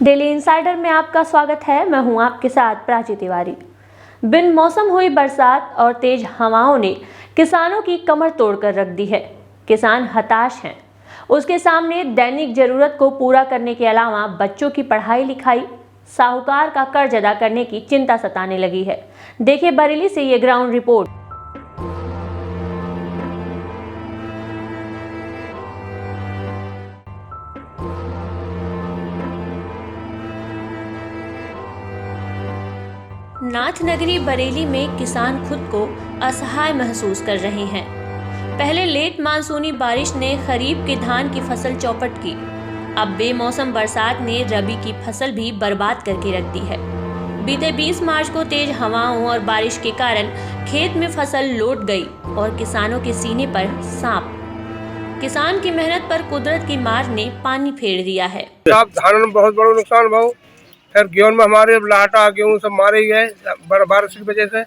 Daily insider में आपका स्वागत है। मैं हूं आपके साथ प्राची तिवारी। बिन मौसम हुई बरसात और तेज हवाओं ने किसानों की कमर तोड़कर रख दी है। किसान हताश हैं। उसके सामने दैनिक जरूरत को पूरा करने के अलावा बच्चों की पढ़ाई लिखाई, साहूकार का कर्ज अदा करने की चिंता सताने लगी है। देखिए बरेली से ये ग्राउंड रिपोर्ट। नाथनगरी बरेली में किसान खुद को असहाय महसूस कर रहे हैं। पहले लेट मानसूनी बारिश ने खरीफ के धान की फसल चौपट की। अब बेमौसम बरसात ने रबी की फसल भी बर्बाद करके रख दी है। बीते 20 मार्च को तेज हवाओं और बारिश के कारण खेत में फसल लौट गई और किसानों के सीने पर सांप। किसान की मेहनत पर कुदरत की मार ने पानी फेर दिया है। धान में बहुत बड़ा नुकसान भाव, फिर गेहूं में हमारे लाटा गेहूं सब मारे ही गए बारिश की वजह से,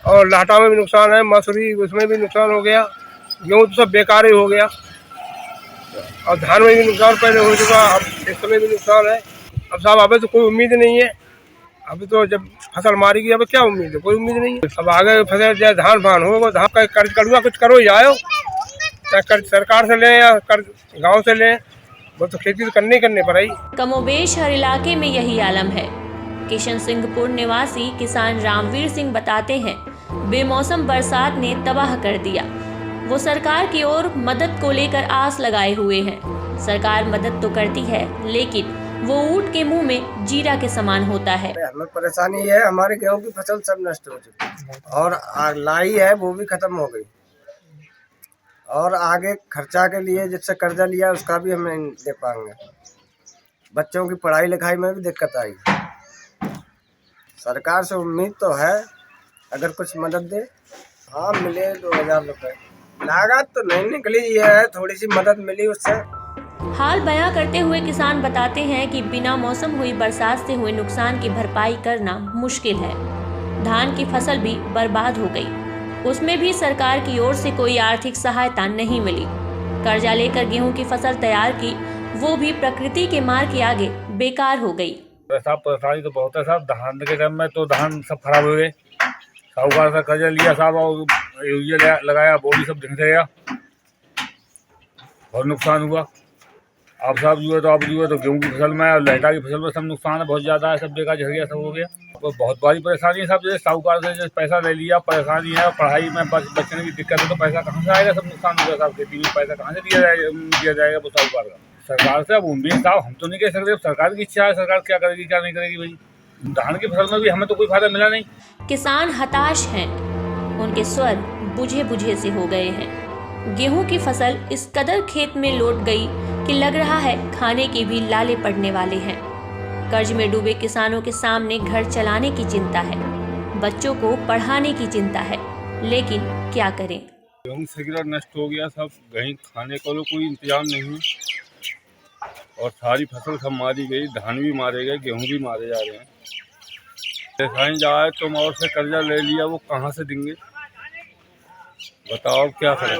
और लाटा में भी नुकसान है, मसूरी उसमें भी नुकसान हो गया, गेहूं तो सब बेकार ही हो गया, और धान में भी नुकसान पहले हो चुका, अब इस समय भी नुकसान है। अब साहब अभी तो कोई उम्मीद नहीं है। अभी तो जब फसल मारी गई, अब क्या उम्मीद है? कोई उम्मीद नहीं है। अब आगे फसल चाहे धान भान होगा, धान का कर्ज करूँगा, कुछ करो ही जाओ, चाहे कर्ज सरकार से लें या कर्ज गाँव से लें, वो तो खेती तो करने पर आई। कमोबेश हर इलाके में यही आलम है। किशन सिंहपुर निवासी किसान रामवीर सिंह बताते हैं, बेमौसम बरसात ने तबाह कर दिया। वो सरकार की ओर मदद को लेकर आस लगाए हुए हैं। सरकार मदद तो करती है, लेकिन वो ऊंट के मुंह में जीरा के समान होता है। हमें परेशानी है, हमारे गेहूं की फसल सब नष्ट हो चुकी और लाई है वो भी खत्म हो गई, और आगे खर्चा के लिए जिससे कर्जा लिया उसका भी हम नहीं दे पाएंगे। बच्चों की पढ़ाई लिखाई में भी दिक्कत आई। सरकार से उम्मीद तो है, अगर कुछ मदद दे। हाँ मिले 2000 रुपये, लागत तो नहीं निकली, ये है थोड़ी सी मदद मिली उससे। हाल बयां करते हुए किसान बताते हैं कि बिना मौसम हुई बरसात से हुए नुकसान की भरपाई करना मुश्किल है। धान की फसल भी बर्बाद हो गई, उसमें भी सरकार की ओर से कोई आर्थिक सहायता नहीं मिली। कर्जा लेकर गेहूं की फसल तैयार की, वो भी प्रकृति के मार के आगे बेकार हो गई। परेशानी तो बहुत है साहब। धान के टाइम में तो धान सब खराब हो गए, साहूकार से कर्जा लिया साहब, और यूरिया लगाया, वो भी सब दिख गया, बहुत नुकसान हुआ। अब साहब जो है तो गेहूं की फसल में और लहटा की फसल में सब नुकसान है, बहुत ज़्यादा है, सब बेकार झड़ गया, सब हो गया। तो बहुत बड़ी परेशानी है साहब। जैसे साहूकार से जैसे पैसा ले लिया, परेशानी है, पढ़ाई में बचने की दिक्कत है, तो पैसा कहाँ से आएगा? सब नुकसान हो गया साहब। खेती में पैसा कहाँ से दिया जाएगा वो साहूकार का? सरकार से अब उम्मीद साहब हम तो नहीं कह सकते, सरकार की इच्छा है, सरकार क्या करेगी क्या नहीं करेगी भाई। धान की फसल में भी हमें तो कोई फायदा मिला नहीं। किसान हताश हैं, उनके स्वर बुझे बुझे से हो गए हैं। गेहूं की फसल इस कदर खेत में लौट गई कि लग रहा है खाने के भी लाले पड़ने वाले हैं। कर्ज में डूबे किसानों के सामने घर चलाने की चिंता है, बच्चों को पढ़ाने की चिंता है, लेकिन क्या करें? गेहूँ से गिरा नष्ट हो गया सब, कहीं खाने का कोई इंतजाम नहीं है, और सारी फसल सब मारी गई, धान भी मारे गए, गेहूँ भी मारे जा रहे हैं। दिखाई जाए तुम और से कर्जा ले लिया, वो कहाँ से देंगे बताओ, क्या करें?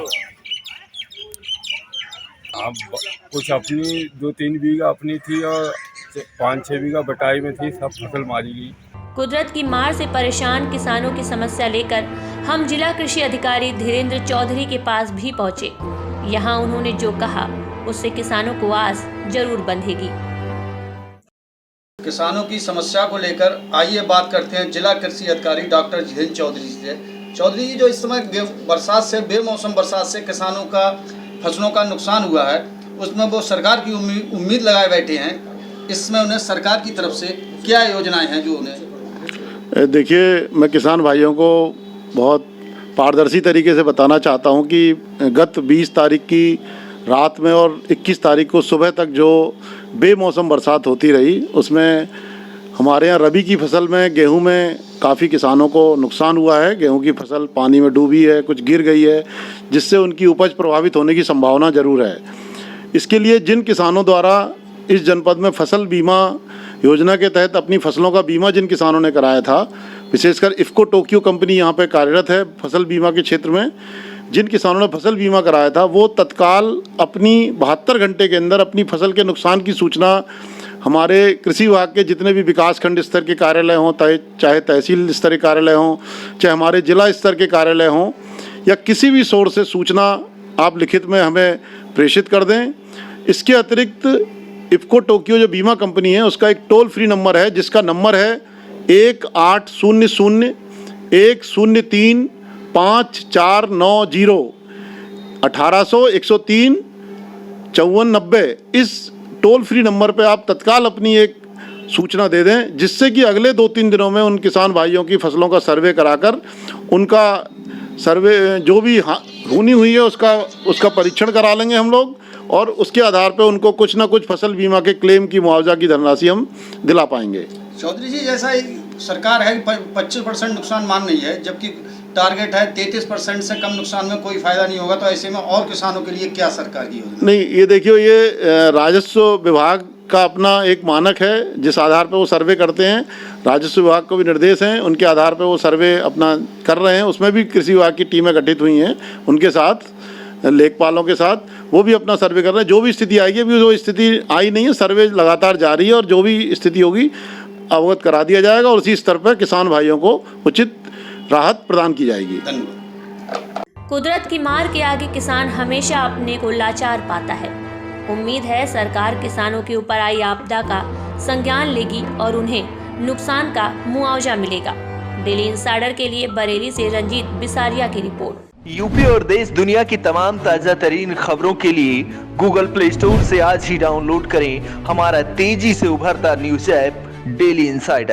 आप कुछ अपनी 2-3 बीघा अपनी थी और 5-6 बीघा बटाई में थी, सब फसल मारी गई। कुदरत की मार से परेशान किसानों की समस्या लेकर हम जिला कृषि अधिकारी धीरेन्द्र चौधरी के पास भी पहुंचे। यहां उन्होंने जो कहा उससे किसानों को आस जरूर बंधेगी। किसानों की समस्या को लेकर आइए बात करते हैं जिला कृषि अधिकारी डॉक्टर धीरेन्द्र चौधरी से। चौधरी जी, जो इस समय बरसात से, बेमौसम बरसात से किसानों का फसलों का नुकसान हुआ है, उसमें वो सरकार की उम्मीद लगाए बैठे हैं। इसमें उन्हें सरकार की तरफ से क्या योजनाएं हैं जो उन्हें? देखिए, मैं किसान भाइयों को बहुत पारदर्शी तरीके से बताना चाहता हूं कि गत 20 तारीख की रात में और 21 तारीख को सुबह तक जो बेमौसम बरसात होती रही, उसमें हमारे यहाँ रबी की फसल में, गेहूं में काफ़ी किसानों को नुकसान हुआ है। गेहूं की फसल पानी में डूबी है, कुछ गिर गई है, जिससे उनकी उपज प्रभावित होने की संभावना ज़रूर है। इसके लिए जिन किसानों द्वारा इस जनपद में फसल बीमा योजना के तहत अपनी फसलों का बीमा जिन किसानों ने कराया था, विशेषकर इफ़को टोक्यो कंपनी यहाँ पे कार्यरत है फसल बीमा के क्षेत्र में, जिन किसानों ने फसल बीमा कराया था वो तत्काल अपनी 72 घंटे के अंदर अपनी फसल के नुकसान की सूचना हमारे कृषि विभाग के जितने भी विकासखंड स्तर के कार्यालय हों, चाहे तहसील स्तर के कार्यालय हों, चाहे हमारे जिला स्तर के कार्यालय हों, या किसी भी सोर्स से सूचना आप लिखित में हमें प्रेषित कर दें। इसके अतिरिक्त इफ़को टोक्यो जो बीमा कंपनी है, उसका एक टोल फ्री नंबर है, जिसका नंबर है 1800-103-5490 1800-103-5490। इस टोल फ्री नंबर पे आप तत्काल अपनी एक सूचना दे दें, जिससे कि अगले 2-3 दिनों में उन किसान भाइयों की फसलों का सर्वे कराकर उनका सर्वे जो भी होनी हुई है उसका परीक्षण करा लेंगे हम लोग, और उसके आधार पे उनको कुछ ना कुछ फसल बीमा के क्लेम की मुआवजा की धनराशि हम दिला पाएंगे। चौधरी जी, जैसा सरकार है 25% नुकसान मान रही है, जबकि टारगेट है 33% से कम नुकसान में कोई फायदा नहीं होगा, तो ऐसे में और किसानों के लिए क्या सरकार की योजना? नहीं, ये देखियो, ये राजस्व विभाग का अपना एक मानक है, जिस आधार पर वो सर्वे करते हैं। राजस्व विभाग को भी निर्देश हैं, उनके आधार पर वो सर्वे अपना कर रहे हैं। उसमें भी कृषि विभाग की टीमें गठित हुई हैं, उनके साथ लेखपालों के साथ वो भी अपना सर्वे कर रहे हैं। जो भी स्थिति आएगी, अभी जो स्थिति आई नहीं है, सर्वे लगातार जारी है, और जो भी स्थिति होगी अवगत करा दिया जाएगा, और उसी स्तर पर किसान भाइयों को उचित राहत प्रदान की जाएगी। धन्यवाद। कुदरत की मार के आगे किसान हमेशा अपने को लाचार पाता है। उम्मीद है सरकार किसानों के ऊपर आई आपदा का संज्ञान लेगी और उन्हें नुकसान का मुआवजा मिलेगा। डेली इंसाइडर के लिए बरेली से रंजीत बिसारिया की रिपोर्ट। यूपी और देश दुनिया की तमाम ताजा तरीन खबरों के लिए गूगल प्ले स्टोर से आज ही डाउनलोड करें हमारा तेजी से उभरता न्यूज ऐप डेली इंसाइडर।